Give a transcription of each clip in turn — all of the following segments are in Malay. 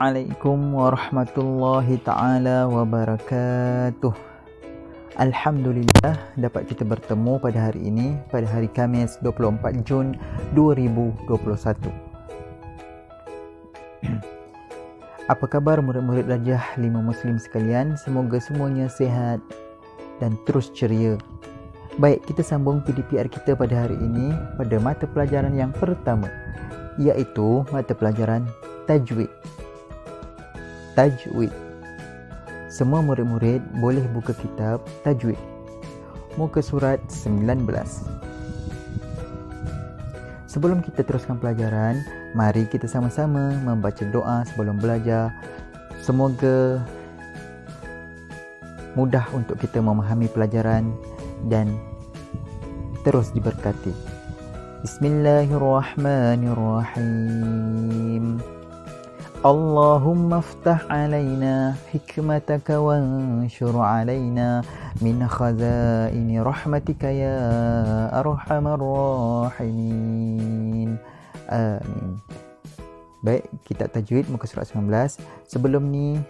Assalamualaikum warahmatullahi ta'ala wabarakatuh. Alhamdulillah dapat kita bertemu pada hari ini, pada hari Khamis 24 Jun 2021. Apa khabar murid-murid Rajah 5 Muslim sekalian? Semoga semuanya sihat dan terus ceria. Baik, kita sambung PDPR kita pada hari ini pada mata pelajaran yang pertama, iaitu mata pelajaran Tajwid. Tajwid. Semua murid-murid boleh buka kitab Tajwid, muka surat 19. Sebelum kita teruskan pelajaran, mari kita sama-sama membaca doa sebelum belajar. Semoga mudah untuk kita memahami pelajaran dan terus diberkati. Bismillahirrahmanirrahim. Allahumma aftah alaina hikmataka wanshur alaina min khazaini rahmatika ya arhamar rahimin. Amin. Baik, kitab tajwid muka surat 19. Sebelum ni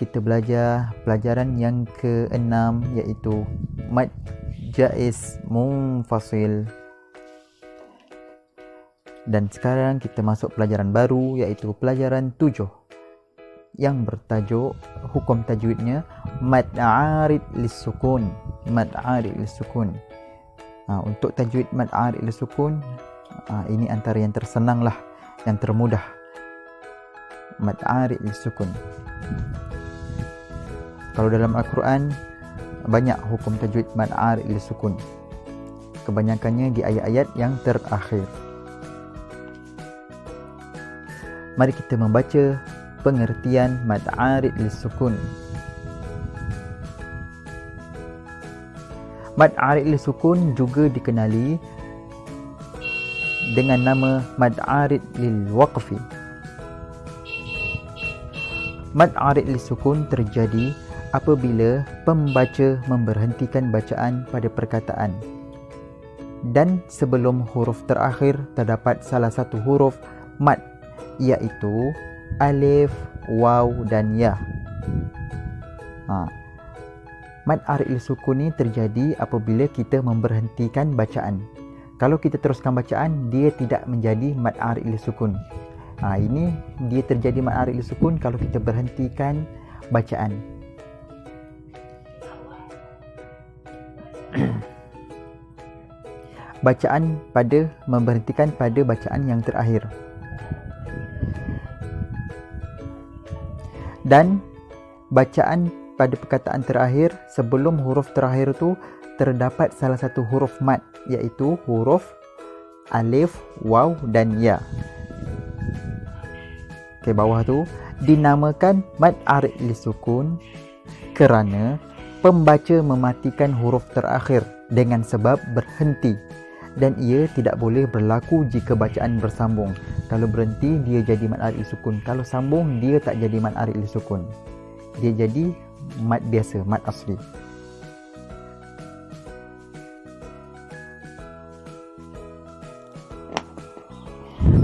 kita belajar pelajaran yang ke-6, iaitu mad jaiz munfasil. Dan sekarang kita masuk pelajaran baru, iaitu pelajaran 7 yang bertajuk hukum tajwidnya mad arid lis-sukun. Mad arid lis-sukun. Untuk tajwid mad arid lis-sukun, ini antara yang tersenang lah, yang termudah. Mad arid lis-sukun. Kalau dalam Al-Quran banyak hukum tajwid mad arid lis-sukun. Kebanyakannya di ayat-ayat yang terakhir. Mari kita membaca pengertian mad arid lis-sukun. Mad arid lis-sukun juga dikenali dengan nama mad arid lil-waqfi. Mad arid lis-sukun terjadi apabila pembaca memberhentikan bacaan pada perkataan dan sebelum huruf terakhir terdapat salah satu huruf mad, iaitu alif, waw dan ya. Mad arid lis-sukun ni terjadi apabila kita memberhentikan bacaan. Kalau kita teruskan bacaan, dia tidak menjadi mad arid lis-sukun. Ini dia terjadi mad arid lis-sukun kalau kita berhentikan bacaan. Bacaan pada memberhentikan pada bacaan yang terakhir. Dan bacaan pada perkataan terakhir sebelum huruf terakhir tu terdapat salah satu huruf mad, iaitu huruf alif, waw dan ya. Bawah tu dinamakan mad arid lis-sukun kerana pembaca mematikan huruf terakhir dengan sebab berhenti, dan ia tidak boleh berlaku jika bacaan bersambung. Kalau berhenti, dia jadi mad arid lis-sukun. Kalau sambung, dia tak jadi mad arid lis-sukun. Dia jadi mad biasa, mad asli.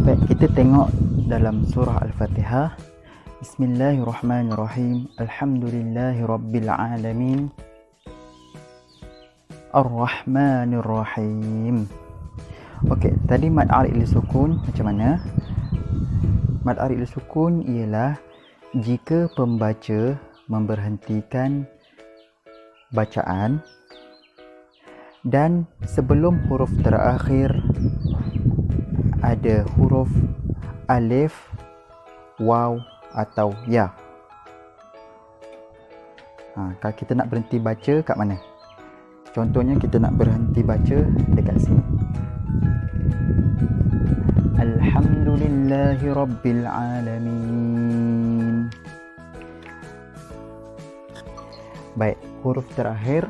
Baik, kita tengok dalam surah Al-Fatihah. Bismillahirrahmanirrahim. Alhamdulillahirabbil alamin. Ar-Rahmanir-Rahim. Okey, tadi mad arid lis-sukun macam mana? Mad arid lis-sukun ialah jika pembaca memberhentikan bacaan dan sebelum huruf terakhir ada huruf alif, waw atau ya. Kalau kita nak berhenti baca kat mana? Contohnya kita nak berhenti baca dekat sini. Alhamdulillahi rabbil alamin. Baik, huruf terakhir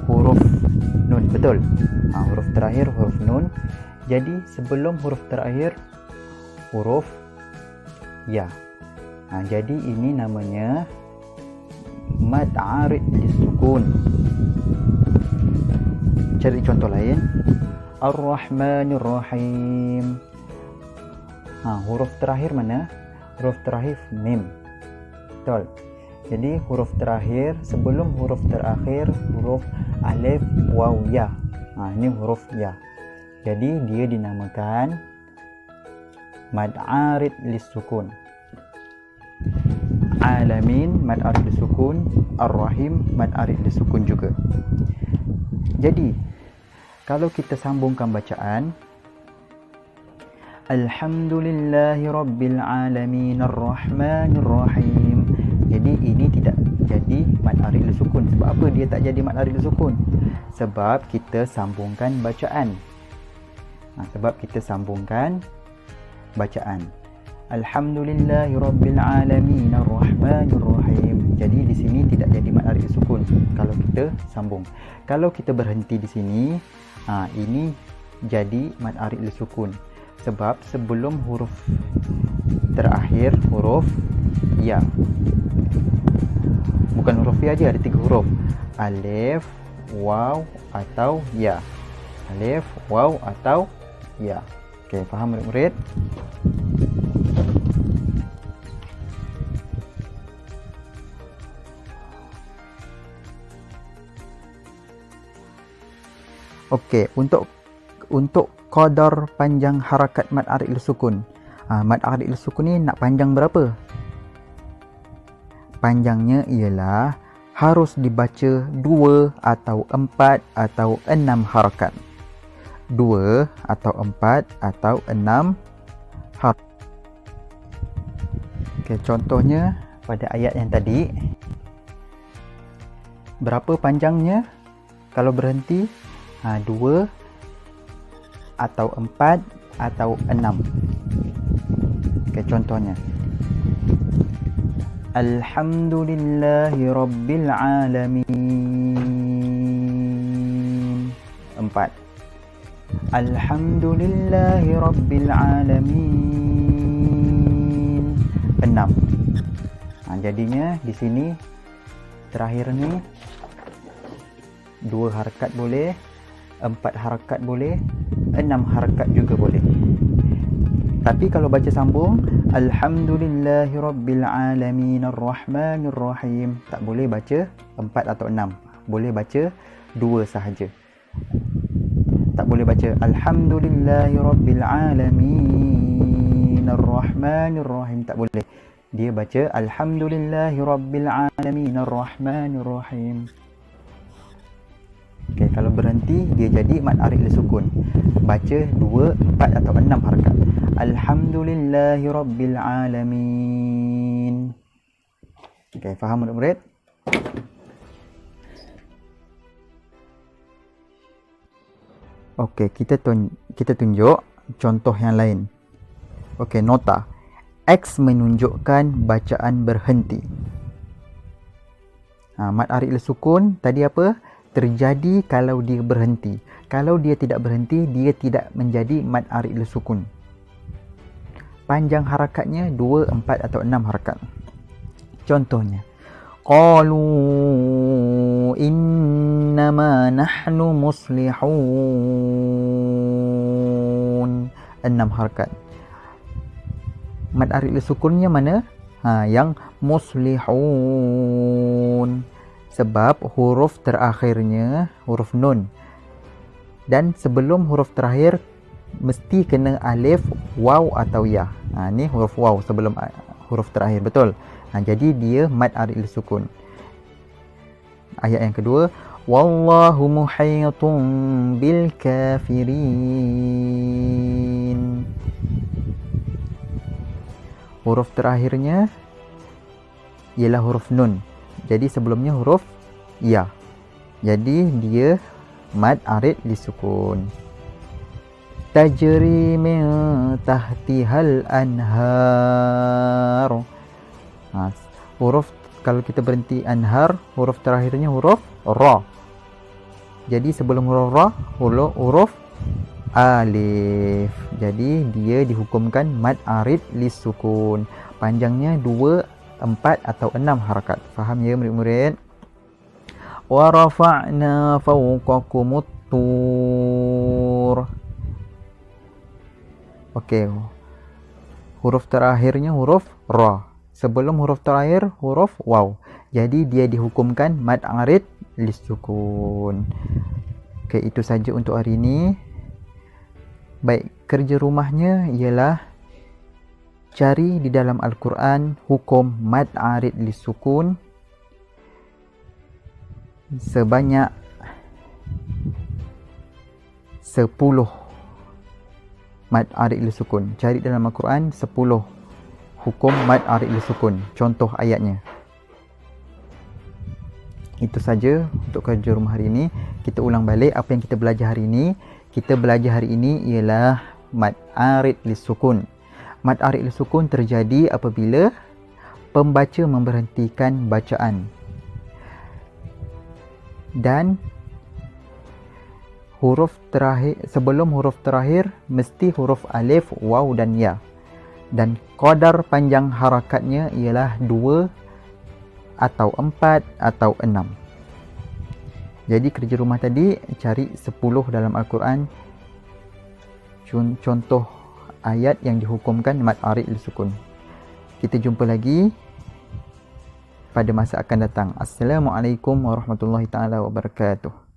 huruf nun, betul? Huruf terakhir huruf nun. Jadi sebelum huruf terakhir huruf ya. Jadi ini namanya mad arid lis-sukun. Cari contoh lain. Ar-Rahmanir-Rahim. Huruf terakhir mana? Huruf terakhir mim. Betul. Jadi huruf terakhir sebelum huruf terakhir huruf alif, waw, ya. Ini huruf ya. Jadi dia dinamakan mad arid lisukun. Alamin mad arid lisukun, ar-rahim mad arid lisukun juga. Jadi kalau kita sambungkan bacaan Alhamdulillahi Rabbil Alamin Ar-Rahmanir Rahim. Jadi ini tidak jadi mad arid lisukun. Sebab apa dia tak jadi mad arid lisukun? Sebab kita sambungkan bacaan. Sebab kita sambungkan bacaan. Alhamdulillahi Rabbil Alamin Ar-Rahmanir Rahim. Jadi di sini tidak jadi mad arid lisukun kalau kita sambung. Kalau kita berhenti di sini, ini jadi mad arid lisukun. Sebab sebelum huruf terakhir huruf ya. Bukan huruf ya aja, ada 3 huruf. Alif, waw atau ya. Alif, waw atau ya. Okey, faham murid-murid? Okey, untuk qadar panjang harakat mad arid lisukun. Mad arid lisukun ni nak panjang berapa? Panjangnya ialah harus dibaca 2 atau 4 atau 6 harakat. 2 atau 4 atau 6 harakat. Okey, contohnya pada ayat yang tadi. Berapa panjangnya? Kalau berhenti 2 atau 4 atau 6. Okey, contohnya Alhamdulillahi Rabbil Alamin 4. Alhamdulillahi Rabbil Alamin 6. Jadinya di sini terakhir ni 2 harakat boleh, 4 harakat boleh, 6 harakat juga boleh. Tapi kalau baca sambung Alhamdulillahi Rabbil Alamin Ar-Rahmanir Rahim, tak boleh baca 4 atau 6. Boleh baca 2 sahaja. Tak boleh baca Alhamdulillahi Rabbil Alamin Ar-Rahmanir Rahim, tak boleh. Dia baca Alhamdulillahi Rabbil Alamin Ar-Rahmanir Rahim. Okey, kalau berhenti dia jadi mad arid lisukun. Baca 2, 4 atau 6 harakat. Alhamdulillahi Rabbil Alamin. Okey, faham murid-murid? Okey, kita tunjuk contoh yang lain. Okey, nota. X menunjukkan bacaan berhenti. Mad arid lisukun tadi apa? Terjadi kalau dia berhenti. Kalau dia tidak berhenti, dia tidak menjadi mad arid lisukun. Panjang harakatnya 2, 4 atau 6 harakat. Contohnya, qalu innama nahnu muslihun. 6 harakat. Mad arid lisukunnya mana? Yang muslihun. Sebab huruf terakhirnya huruf nun. Dan sebelum huruf terakhir mesti kena alif, waw atau ya. Ni huruf waw sebelum huruf terakhir, betul? Jadi dia mad arid lisukun. Ayat yang kedua, wallahu muhitun bil kafirin. Huruf terakhirnya ialah huruf nun. Jadi sebelumnya huruf ya. Jadi dia mad arid lisukun. Tajri min tahtihal anhar. Huruf kalau kita berhenti anhar, huruf terakhirnya huruf ra. Jadi sebelum huruf ra, huruf alif. Jadi dia dihukumkan mad arid lisukun. Panjangnya 2, 4 atau 6 harakat. Faham ya murid-murid? Wa rafa'na fawqakumut tur. Okey. huruf terakhirnya huruf ra. Sebelum huruf terakhir huruf waw. Jadi dia dihukumkan mad arid lisukun. Okey, itu saja untuk hari ini. Baik, kerja rumahnya ialah cari di dalam Al-Quran hukum mad arid lisukun sebanyak 10 mad arid lisukun. Cari dalam Al-Quran 10 hukum mad arid lisukun. Contoh ayatnya. Itu saja untuk kerja rumah hari ini. Kita ulang balik apa yang kita belajar hari ini. Kita belajar hari ini ialah mad arid lisukun. Mad arid lisukun terjadi apabila pembaca memberhentikan bacaan. Dan huruf terakhir, sebelum huruf terakhir mesti huruf alif, waw dan ya. Dan qadar panjang harakatnya ialah 2 atau 4 atau 6. Jadi kerja rumah tadi cari 10 dalam Al-Quran contoh ayat yang dihukumkan mad arid lisukun. Kita jumpa lagi pada masa akan datang. Assalamualaikum warahmatullahi taala wabarakatuh.